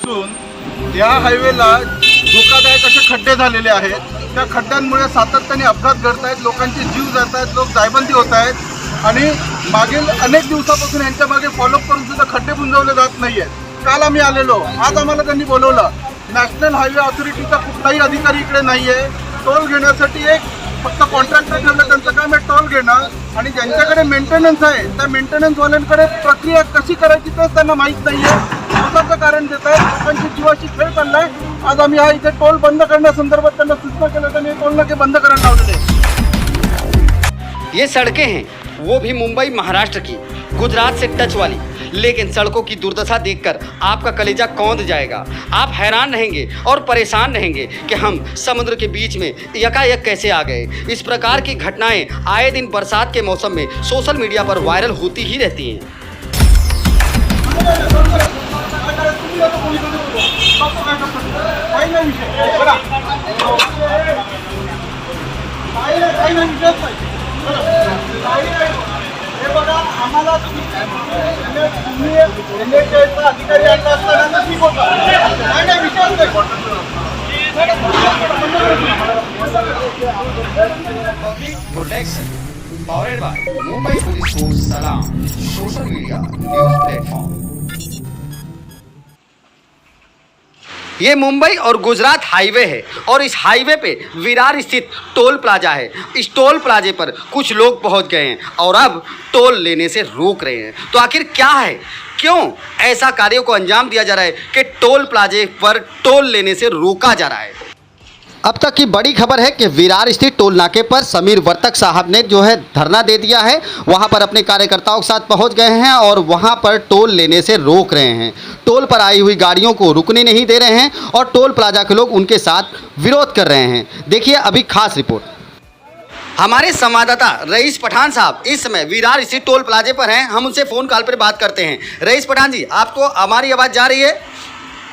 वर्षापासून या हायवेला धोकादायक असे खड्डे झालेले आहेत. त्या खड्ड्यांमुळे सातत्याने अपघात घडत आहेत, लोकांचे जीव जात आहेत, लोक जायबंदी होत आहेत आणि मागील अनेक दिवसापासून यांच्या मागे फॉलोअप करून सुद्धा खड्डे बुंजवले जात नाही आहेत. काल आम्ही आलेलो, आज आम्हाला त्यांनी बोलवलं. नॅशनल हायवे ऑथॉरिटीचा कुठलाही अधिकारी इकडे नाही आहे. टोल घेण्यासाठी एक फक्त कॉन्ट्रॅक्टर ठेवलं, त्यांचं काम आहे टोल घेणं आणि ज्यांच्याकडे मेंटेनन्स आहे त्या मेंटेनन्सवाल्यांकडे प्रक्रिया कशी करायची तेच त्यांना माहीत नाही आहे. स्वतःचं कारण देत आहे, लोकांची जीवाशी खेळ चाललाय. आज आम्ही हा इथे टोल बंद करण्यासंदर्भात त्यांना सूचना केलं, त्यांनी टोल नाके बंद करायला लावलेले. ये सड़कें हैं वो भी मुंबई महाराष्ट्र की, गुजरात से टच वाली, लेकिन सड़कों की दुर्दशा देखकर आपका कलेजा कौंध जाएगा। आप हैरान रहेंगे और परेशान रहेंगे कि हम समुद्र के बीच में यकायक कैसे आ गए। इस प्रकार की घटनाएं आए दिन बरसात के मौसम में सोशल मीडिया पर वायरल होती ही रहती हैं। आम्हाला अधिकारी आणला असताना ठीक होता. नाही विचार protection powered by Mumbai police force सलाम सोशल मीडिया न्यूज प्लेटफॉर्म। ये मुंबई और गुजरात हाईवे है और इस हाईवे पे विरार स्थित टोल प्लाजा है। इस टोल प्लाजे पर कुछ लोग पहुंच गए हैं और अब टोल लेने से रोक रहे हैं। तो आखिर क्या है, क्यों ऐसा कार्यों को अंजाम दिया जा रहा है कि टोल प्लाजे पर टोल लेने से रोका जा रहा है। अब तक की बड़ी खबर है कि विरार स्थित टोल नाके पर समीर वर्तक साहब ने जो है धरना दे दिया है। वहां पर अपने कार्यकर्ताओं के साथ पहुंच गए हैं और वहां पर टोल लेने से रोक रहे हैं। टोल पर आई हुई गाड़ियों को रुकने नहीं दे रहे हैं और टोल प्लाजा के लोग उनके साथ विरोध कर रहे हैं। देखिए अभी खास रिपोर्ट। हमारे संवाददाता रईस पठान साहब इस समय विरार स्थित टोल प्लाजे पर हैं। हम उनसे फ़ोन कॉल पर बात करते हैं। रईस पठान जी, आपको हमारी आवाज़ जा रही है?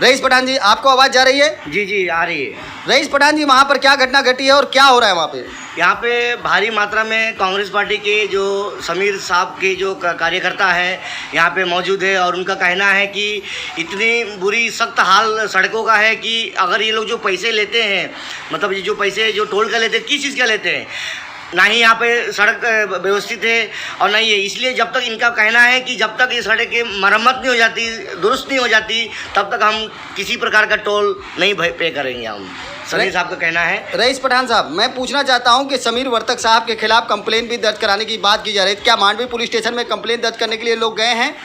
रईस पठान जी, आपको आवाज़ जा रही है? जी जी आ रही है। रईस पठान जी, वहाँ पर क्या घटना घटी है और क्या हो रहा है वहाँ पे? यहाँ पे भारी मात्रा में कांग्रेस पार्टी के जो समीर साहब के जो कार्यकर्ता है यहाँ पे मौजूद है और उनका कहना है कि इतनी बुरी सख्त हाल सड़कों का है कि अगर ये लोग जो पैसे लेते हैं, मतलब ये जो पैसे जो टोल का लेते हैं, किस चीज़ का लेते हैं, ना ही यहाँ पे सड़क व्यवस्थित है और नहीं है। इसलिए जब तक इनका कहना है कि जब तक ये सड़क की मरम्मत नहीं हो जाती, दुरुस्त नहीं हो जाती, तब तक हम किसी प्रकार का टोल नहीं पे करेंगे। हम समीर साहब का कहना है। रईस पठान साहब, मैं पूछना चाहता हूं कि समीर वर्तक साहब के खिलाफ कंप्लेन भी दर्ज कराने की बात की जा रही है। क्या मांडवी पुलिस स्टेशन में कंप्लेन दर्ज करने के लिए लोग गए हैं?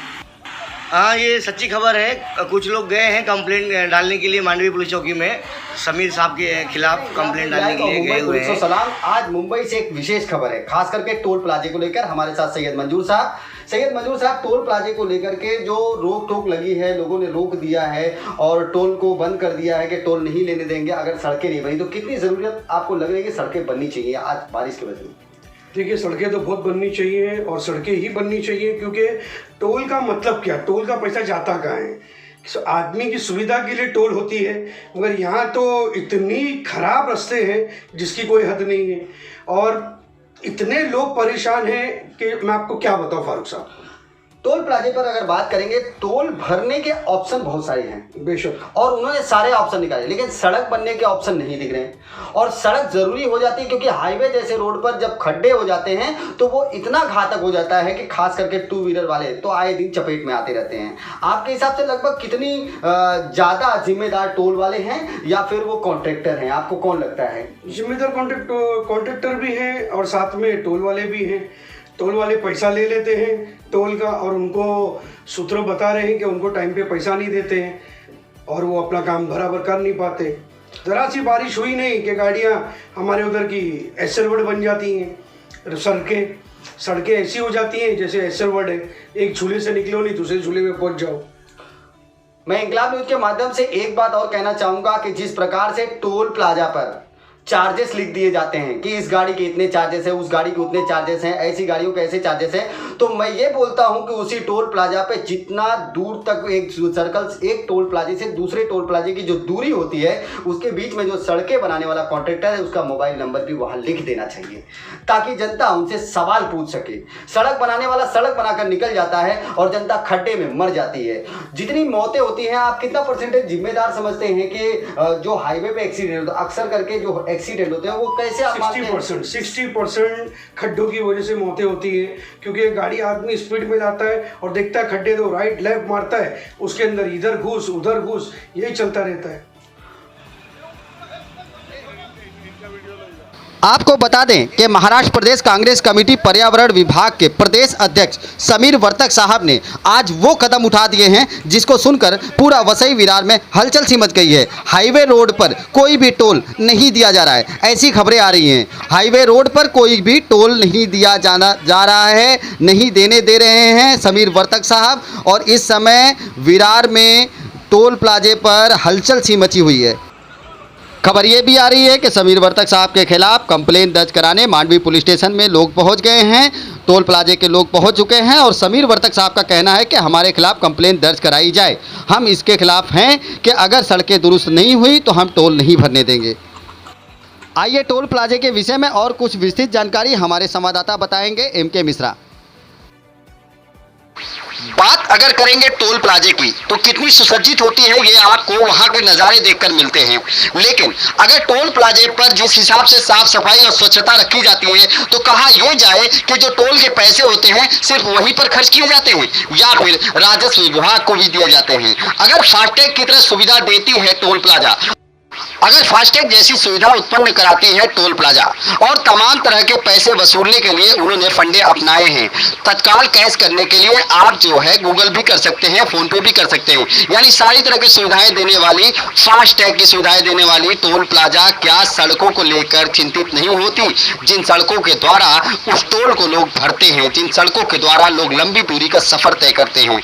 हाँ, ये सच्ची खबर है। कुछ लोग गए हैं कंप्लेंट डालने के लिए मांडवी पुलिस चौकी में, समीर साहब के खिलाफ कंप्लेंट डालने के लिए गए हुए हैं। सलाम। आज मुंबई से एक विशेष खबर है, खास करके टोल प्लाजे को लेकर। हमारे साथ सैयद मंजूर साहब। सैयद मंजूर साहब, टोल प्लाजे को लेकर के जो रोक टोक लगी है, लोगों ने रोक दिया है और टोल को बंद कर दिया है कि टोल नहीं लेने देंगे अगर सड़कें नहीं बनी, तो कितनी ज़रूरत आपको लग रही है कि सड़कें बननी चाहिए आज बारिश की वजह से? देखिए, सड़कें तो बहुत बननी चाहिए और सड़कें ही बननी चाहिए, क्योंकि टोल का मतलब क्या, टोल का पैसा जाता कहाँ है? आदमी की सुविधा के लिए टोल होती है, मगर यहाँ तो इतनी खराब रास्ते हैं जिसकी कोई हद नहीं है और इतने लोग परेशान हैं कि मैं आपको क्या बताऊँ फारूक साहब। टोल प्लाजे पर अगर बात करेंगे, टोल भरने के ऑप्शन बहुत सारे हैं बेशक, और उन्होंने सारे ऑप्शन निकाले, लेकिन सड़क बनने के ऑप्शन नहीं दिख रहे हैं। और सड़क ज़रूरी हो जाती है क्योंकि हाईवे जैसे रोड पर जब खड्डे हो जाते हैं तो वो इतना घातक हो जाता है कि खास करके टू व्हीलर वाले तो आए दिन चपेट में आते रहते हैं। आपके हिसाब से लगभग कितनी ज़्यादा जिम्मेदार टोल वाले हैं या फिर वो कॉन्ट्रैक्टर हैं? आपको कौन लगता है? जिम्मेदार कॉन्ट्रैक्टर भी हैं और साथ में टोल वाले भी हैं। टोल वाले पैसा ले लेते हैं टोल का और उनको सूत्र बता रहे हैं कि उनको टाइम पे पैसा नहीं देते हैं और वो अपना काम बराबर कर नहीं पाते। ज़रा सी बारिश हुई नहीं कि गाड़ियाँ हमारे उधर की एसएल वर्ड बन जाती हैं। सड़कें ऐसी हो जाती हैं जैसे एसएल वर्ड है, एक झूले से निकलो नहीं दूसरे झूले में पहुँच जाओ। मैं इंकलाब न्यूज़ के माध्यम से एक बात और कहना चाहूँगा कि जिस प्रकार से टोल प्लाजा पर चार्जेस लिख दिए जाते हैं कि इस गाड़ी के इतने चार्जेस है, उस गाड़ी के उतने चार्जेस हैं, ऐसी गाड़ियों के ऐसे चार्जेस हैं। तो मैं ये बोलता हूं कि उसी टोल प्लाजा पे जितना दूर तक एक सर्कल, एक टोल प्लाजे से दूसरे टोल प्लाजे की जो दूरी होती है, उसके बीच में जो सड़कें बनाने वाला कॉन्ट्रैक्टर है उसका मोबाइल नंबर भी वहां लिख देना चाहिए, ताकि जनता उनसे सवाल पूछ सके। सड़क बनाने वाला सड़क बनाकर निकल जाता है और जनता खड्डे में मर जाती है। जितनी मौतें होती हैं, आप कितना परसेंटेज जिम्मेदार समझते हैं कि जो हाईवे पे एक्सीडेंट होता है, अक्सर करके जो एक्सीडेंट होते हैं वो कैसे आप मानते हैं? 60% खड्डों की वजह से मौतें होती है, क्योंकि गाड़ी आदमी स्पीड में जाता है और देखता है खड्डे, तो राइट लेफ्ट मारता है, उसके अंदर इधर घुस उधर घुस, यही चलता रहता है। आपको बता दें कि महाराष्ट्र प्रदेश कांग्रेस कमेटी पर्यावरण विभाग के प्रदेश अध्यक्ष समीर वर्तक साहब ने आज वो कदम उठा दिए हैं जिसको सुनकर पूरा वसई विरार में हलचल सी मच गई है। हाईवे रोड पर कोई भी टोल नहीं दिया जा रहा है, ऐसी खबरें आ रही हैं। हाईवे रोड पर कोई भी टोल नहीं दिया जा रहा है, नहीं देने दे रहे हैं समीर वर्तक साहब। और इस समय विरार में टोल प्लाजे पर हलचल सी मची हुई है। खबर ये भी आ रही है कि समीर वर्तक साहब के खिलाफ कंप्लेंट दर्ज कराने मांडवी पुलिस स्टेशन में लोग पहुंच गए हैं, टोल प्लाजे के लोग पहुंच चुके हैं और समीर वर्तक साहब का कहना है कि हमारे खिलाफ कंप्लेंट दर्ज कराई जाए। हम इसके खिलाफ हैं कि अगर सड़कें दुरुस्त नहीं हुई तो हम टोल नहीं भरने देंगे। आइए टोल प्लाजे के विषय में और कुछ विस्तृत जानकारी हमारे संवाददाता बताएंगे, MK मिश्रा। बात अगर करेंगे टोल प्लाजे की तो कितनी सुसज्जित होती है ये आपको वहां के नज़ारे देखकर मिलते हैं। लेकिन अगर टोल प्लाजे पर जिस हिसाब से साफ सफाई और स्वच्छता रखी जाती है तो कहा यह जाए कि जो टोल के पैसे होते हैं सिर्फ वहीं पर खर्च किए जाते हैं या फिर राजस्व विभाग को भी दिए जाते हैं। अगर फास्टैग की तरह सुविधा देती है टोल प्लाजा, अगर फास्टैग जैसी सुविधा उत्पन्न कराती है टोल प्लाजा और तमाम तरह के पैसे वसूलने के लिए उन्होंने फंडे अपनाए हैं, तत्काल कैश करने के लिए आप जो है गूगल भी कर सकते हैं, फोन पे भी कर सकते हैं, यानी सारी तरह की सुविधाएं देने वाली, फास्टैग की सुविधाएं देने वाली टोल प्लाजा क्या सड़कों को लेकर चिंतित नहीं होती, जिन सड़कों के द्वारा उस टोल को लोग भरते हैं, जिन सड़कों के द्वारा लोग लंबी दूरी का सफर तय करते हैं।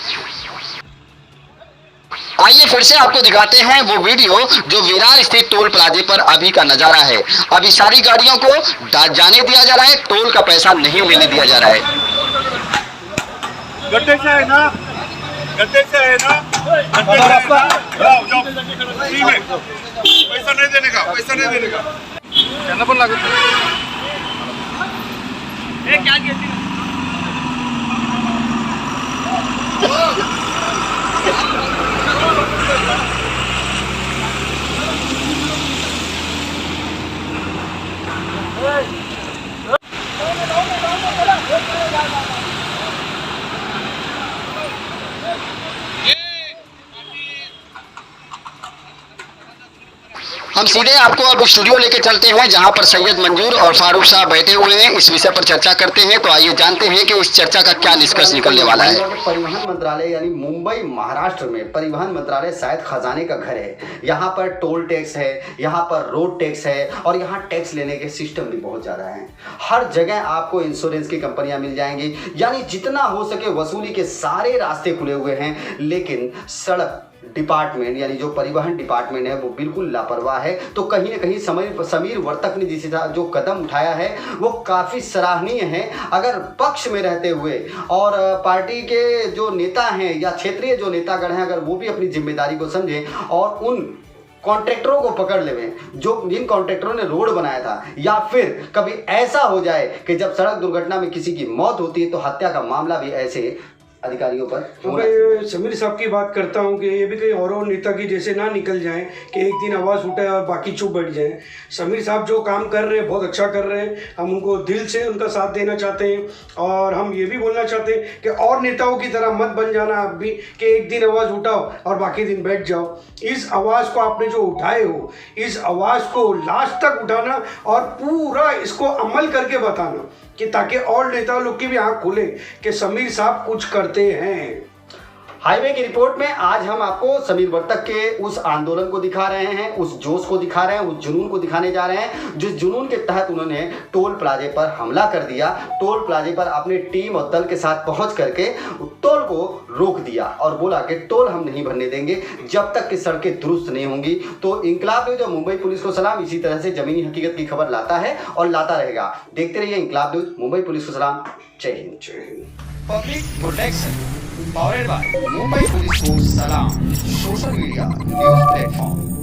आइए फिर से आपको दिखाते हैं वो वीडियो जो विरार स्थित टोल प्लाजे पर अभी का नजारा है। अभी सारी गाड़ियों को जाने दिया जा रहा है, टोल का पैसा नहीं लेने दिया जा रहा है। गड्ढे से है ना, गड्ढे से है ना, गड्ढे से है ना, जाओ जाओ, फ्री में, पैसा नहीं देने का, पैसा नहीं देने का, कहना पण लागत नहीं। क्या कहती है? हम सीधे आपको अब स्टूडियो लेके चलते हैं जहां पर सैयद मंजूर और फारूक साहब बैठे हुए हैं, इस विषय पर चर्चा करते हैं। तो आइए जानते हैं कि इस चर्चा का क्या निष्कर्ष निकलने वाला है। परिवहन मंत्रालय यानी मुंबई महाराष्ट्र में परिवहन मंत्रालय शायद खजाने का घर है। यहाँ पर टोल टैक्स है, यहाँ पर रोड टैक्स है और यहाँ टैक्स लेने के सिस्टम भी बहुत ज़्यादा है। हर जगह आपको इंश्योरेंस की कंपनियाँ मिल जाएंगी, यानी जितना हो सके वसूली के सारे रास्ते खुले हुए हैं। लेकिन सड़क डिपार्टमेंट यानी जो परिवहन डिपार्टमेंट है वो बिल्कुल लापरवाह है। तो कहीं ना कहीं समीर वर्तक ने जिस जो कदम उठाया है वो काफ़ी सराहनीय है। अगर पक्ष में रहते हुए और पार्टी के जो नेता हैं या क्षेत्रीय जो नेतागण हैं, अगर वो भी अपनी जिम्मेदारी को समझें और उन कॉन्ट्रैक्टरों को पकड़ लेवें जो जिन कॉन्ट्रैक्टरों ने रोड बनाया था, या फिर कभी ऐसा हो जाए कि जब सड़क दुर्घटना में किसी की मौत होती है तो हत्या का मामला भी ऐसे अधिकारियों पर। तो मैं समीर साहब की बात करता हूँ कि ये भी कहीं और नेता की जैसे ना निकल जाए कि एक दिन आवाज़ उठाए और बाकी चुप बैठ जाए। समीर साहब जो काम कर रहे हैं बहुत अच्छा कर रहे हैं, हम उनको दिल से उनका साथ देना चाहते हैं। और हम ये भी बोलना चाहते हैं कि और नेताओं की तरह मत बन जाना आप भी कि एक दिन आवाज़ उठाओ और बाकी दिन बैठ जाओ। इस आवाज़ को आपने जो उठाए हो, इस आवाज़ को लास्ट तक उठाना और पूरा इसको अमल करके बताना कि ताकि और नेता लोग की भी आँख खुले कि समीर साहब कुछ करते हैं। हाईवे की रिपोर्ट में आज हम आपको समीर वर्तक के उस आंदोलन को दिखा रहे हैं, उस जोश को दिखा रहे हैं, उस जुनून को दिखाने जा रहे हैं जिस जुनून के तहत उन्होंने टोल प्लाजे पर हमला कर दिया। टोल प्लाजे पर अपनी टीम और दल के साथ पहुंच करके टोल को रोक दिया और बोला कि टोल हम नहीं भरने देंगे जब तक कि सड़कें दुरुस्त नहीं होंगी। तो इंकलाब न्यूज और मुंबई पुलिस को सलाम इसी तरह से जमीनी हकीकत की खबर लाता है और लाता रहेगा। देखते रहिए इंकलाब न्यूज, मुंबई पुलिस को सलाम। जय हिंद। जय Hind. Public protection powered by Mumbai Police Force Salam social media news platform.